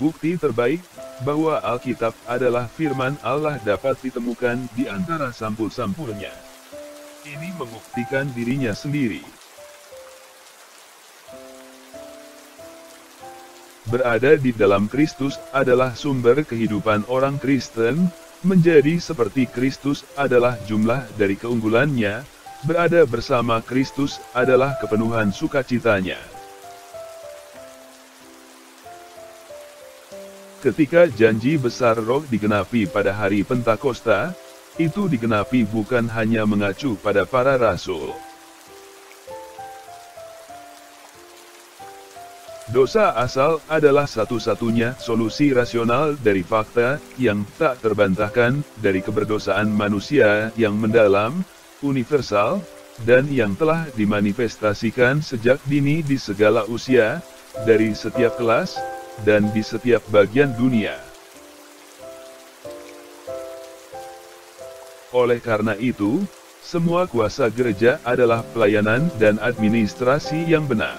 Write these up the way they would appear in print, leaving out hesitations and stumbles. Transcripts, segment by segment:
Bukti terbaik bahwa Alkitab adalah firman Allah dapat ditemukan di antara sampul-sampulnya. Ini membuktikan dirinya sendiri. Berada di dalam Kristus adalah sumber kehidupan orang Kristen, menjadi seperti Kristus adalah jumlah dari keunggulannya, berada bersama Kristus adalah kepenuhan sukacitanya. Ketika janji besar Roh digenapi pada hari Pentakosta, itu digenapi bukan hanya mengacu pada para rasul. Dosa asal adalah satu-satunya solusi rasional dari fakta yang tak terbantahkan dari keberdosaan manusia yang mendalam, universal, dan yang telah dimanifestasikan sejak dini di segala usia, dari setiap kelas, dan di setiap bagian dunia. Oleh karena itu, semua kuasa gereja adalah pelayanan dan administrasi yang benar.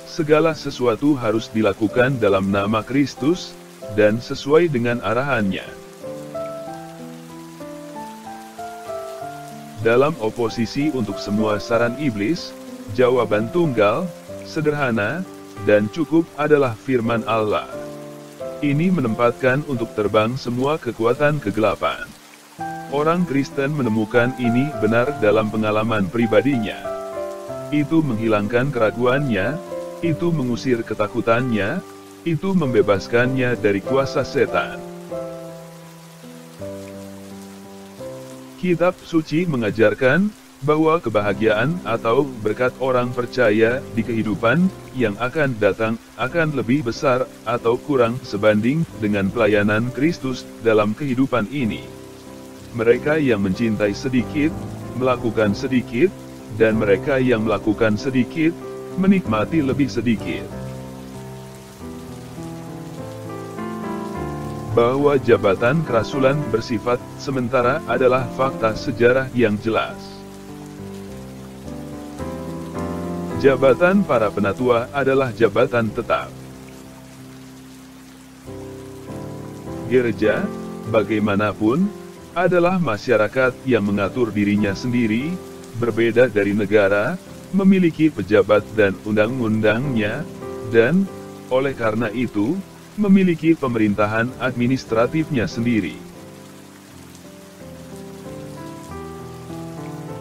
Segala sesuatu harus dilakukan dalam nama Kristus, dan sesuai dengan arahannya. Dalam oposisi untuk semua saran iblis, jawaban tunggal, sederhana, dan cukup adalah firman Allah. Ini menempatkan untuk terbang semua kekuatan kegelapan. Orang Kristen menemukan ini benar dalam pengalaman pribadinya. Itu menghilangkan keraguannya, itu mengusir ketakutannya, itu membebaskannya dari kuasa setan. Kitab suci mengajarkan bahwa kebahagiaan atau berkat orang percaya di kehidupan yang akan datang akan lebih besar atau kurang sebanding dengan pelayanan Kristus dalam kehidupan ini. Mereka yang mencintai sedikit, melakukan sedikit, dan mereka yang melakukan sedikit, menikmati lebih sedikit. Bahwa jabatan kerasulan bersifat sementara adalah fakta sejarah yang jelas. Jabatan para penatua adalah jabatan tetap. Gereja, bagaimanapun, adalah masyarakat yang mengatur dirinya sendiri, berbeda dari negara, memiliki pejabat dan undang-undangnya, dan, oleh karena itu, memiliki pemerintahan administratifnya sendiri.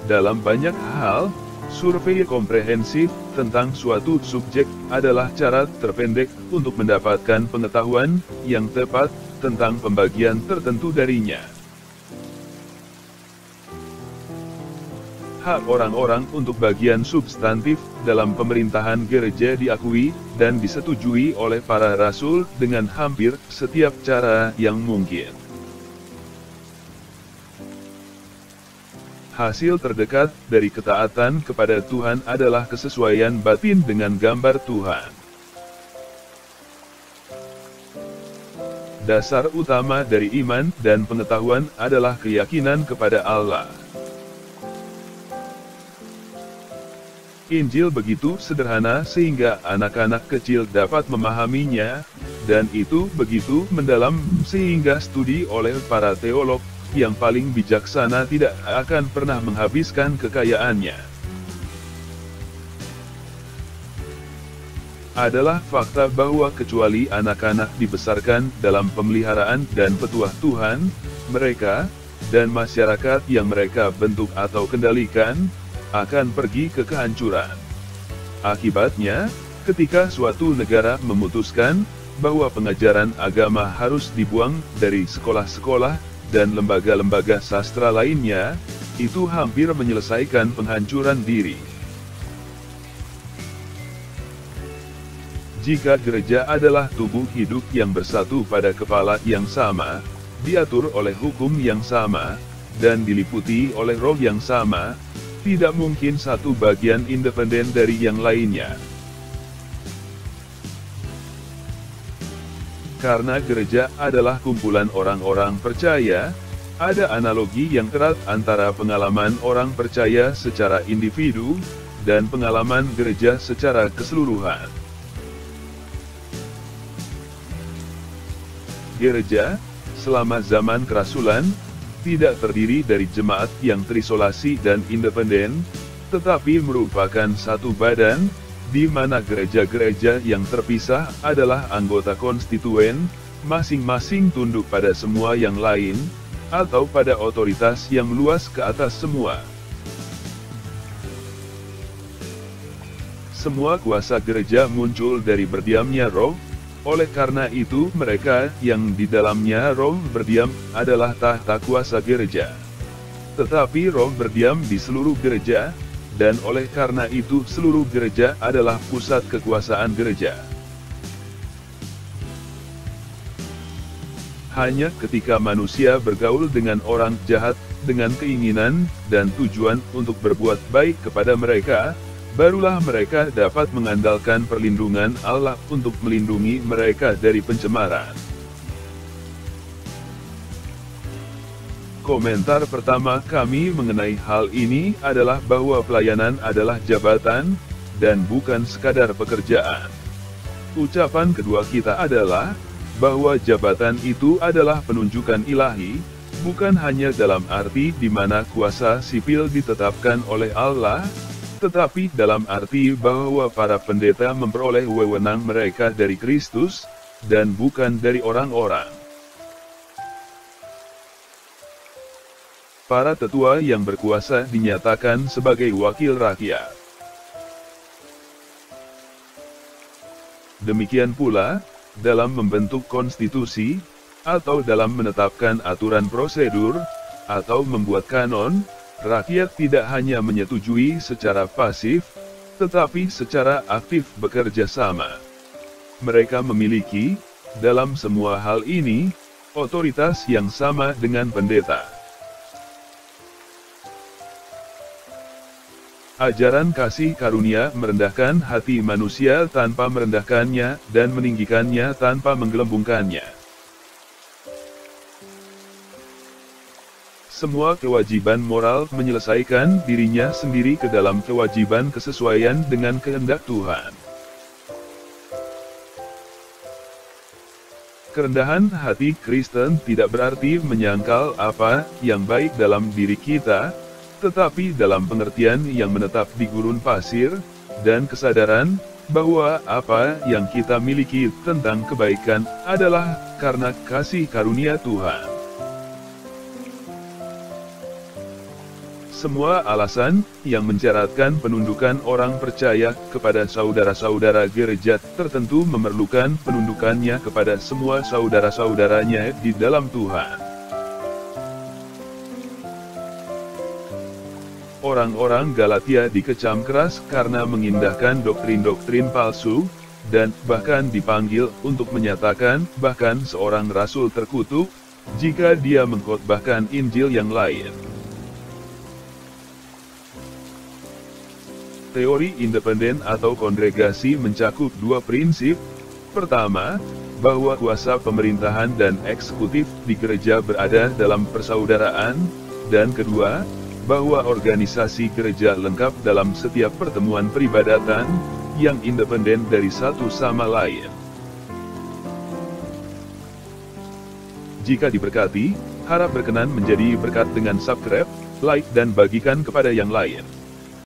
Dalam banyak hal, survei komprehensif tentang suatu subjek adalah cara terpendek untuk mendapatkan pengetahuan yang tepat tentang pembagian tertentu darinya. Hak orang-orang untuk bagian substantif dalam pemerintahan gereja diakui dan disetujui oleh para rasul dengan hampir setiap cara yang mungkin. Hasil terdekat dari ketaatan kepada Tuhan adalah kesesuaian batin dengan gambar Tuhan. Dasar utama dari iman dan pengetahuan adalah keyakinan kepada Allah. Injil begitu sederhana sehingga anak-anak kecil dapat memahaminya, dan itu begitu mendalam sehingga studi oleh para teolog yang paling bijaksana tidak akan pernah menghabiskan kekayaannya. Adalah fakta bahwa kecuali anak-anak dibesarkan dalam pemeliharaan dan petuah Tuhan, mereka, dan masyarakat yang mereka bentuk atau kendalikan, akan pergi ke kehancuran. Akibatnya, ketika suatu negara memutuskan bahwa pengajaran agama harus dibuang dari sekolah-sekolah dan lembaga-lembaga sastra lainnya, itu hampir menyelesaikan penghancuran diri. Jika gereja adalah tubuh hidup yang bersatu pada kepala yang sama, diatur oleh hukum yang sama, dan diliputi oleh roh yang sama, tidak mungkin satu bagian independen dari yang lainnya. Karena gereja adalah kumpulan orang-orang percaya, ada analogi yang erat antara pengalaman orang percaya secara individu, dan pengalaman gereja secara keseluruhan. gereja, selama zaman kerasulan, tidak terdiri dari jemaat yang terisolasi dan independen, tetapi merupakan satu badan, di mana gereja-gereja yang terpisah adalah anggota konstituen, masing-masing tunduk pada semua yang lain, atau pada otoritas yang luas ke atas semua. Semua kuasa gereja muncul dari berdiamnya Roh, oleh karena itu mereka yang di dalamnya Roh berdiam adalah tahta kuasa gereja. Tetapi Roh berdiam di seluruh gereja, dan oleh karena itu seluruh gereja adalah pusat kekuasaan gereja. Hanya ketika manusia bergaul dengan orang jahat, dengan keinginan dan tujuan untuk berbuat baik kepada mereka, barulah mereka dapat mengandalkan perlindungan Allah untuk melindungi mereka dari pencemaran. Komentar pertama kami mengenai hal ini adalah bahwa pelayanan adalah jabatan, dan bukan sekadar pekerjaan. Ucapan kedua kita adalah, bahwa jabatan itu adalah penunjukan ilahi, bukan hanya dalam arti di mana kuasa sipil ditetapkan oleh Allah, tetapi dalam arti bahwa para pendeta memperoleh wewenang mereka dari Kristus, dan bukan dari orang-orang. Para tetua yang berkuasa dinyatakan sebagai wakil rakyat. Demikian pula, dalam membentuk konstitusi, atau dalam menetapkan aturan prosedur, atau membuat kanon, rakyat tidak hanya menyetujui secara pasif, tetapi secara aktif bekerja sama. Mereka memiliki, dalam semua hal ini, otoritas yang sama dengan pendeta. Ajaran kasih karunia merendahkan hati manusia tanpa merendahkannya, dan meninggikannya tanpa menggelembungkannya. Semua kewajiban moral menyelesaikan dirinya sendiri ke dalam kewajiban kesesuaian dengan kehendak Tuhan. Kerendahan hati Kristen tidak berarti menyangkal apa yang baik dalam diri kita, tetapi dalam pengertian yang menetap di gurun pasir, dan kesadaran bahwa apa yang kita miliki tentang kebaikan adalah karena kasih karunia Tuhan. Semua alasan yang mencaratkan penundukan orang percaya kepada saudara-saudara gereja tertentu memerlukan penundukannya kepada semua saudara-saudaranya di dalam Tuhan. Orang-orang Galatia dikecam keras karena mengindahkan doktrin-doktrin palsu, dan bahkan dipanggil untuk menyatakan bahkan seorang rasul terkutuk, jika dia mengkhotbahkan Injil yang lain. Teori independen atau kongregasi mencakup dua prinsip. Pertama, bahwa kuasa pemerintahan dan eksekutif di gereja berada dalam persaudaraan, dan kedua, bahwa organisasi gereja lengkap dalam setiap pertemuan peribadatan, yang independen dari satu sama lain. Jika diberkati, harap berkenan menjadi berkat dengan subscribe, like dan bagikan kepada yang lain.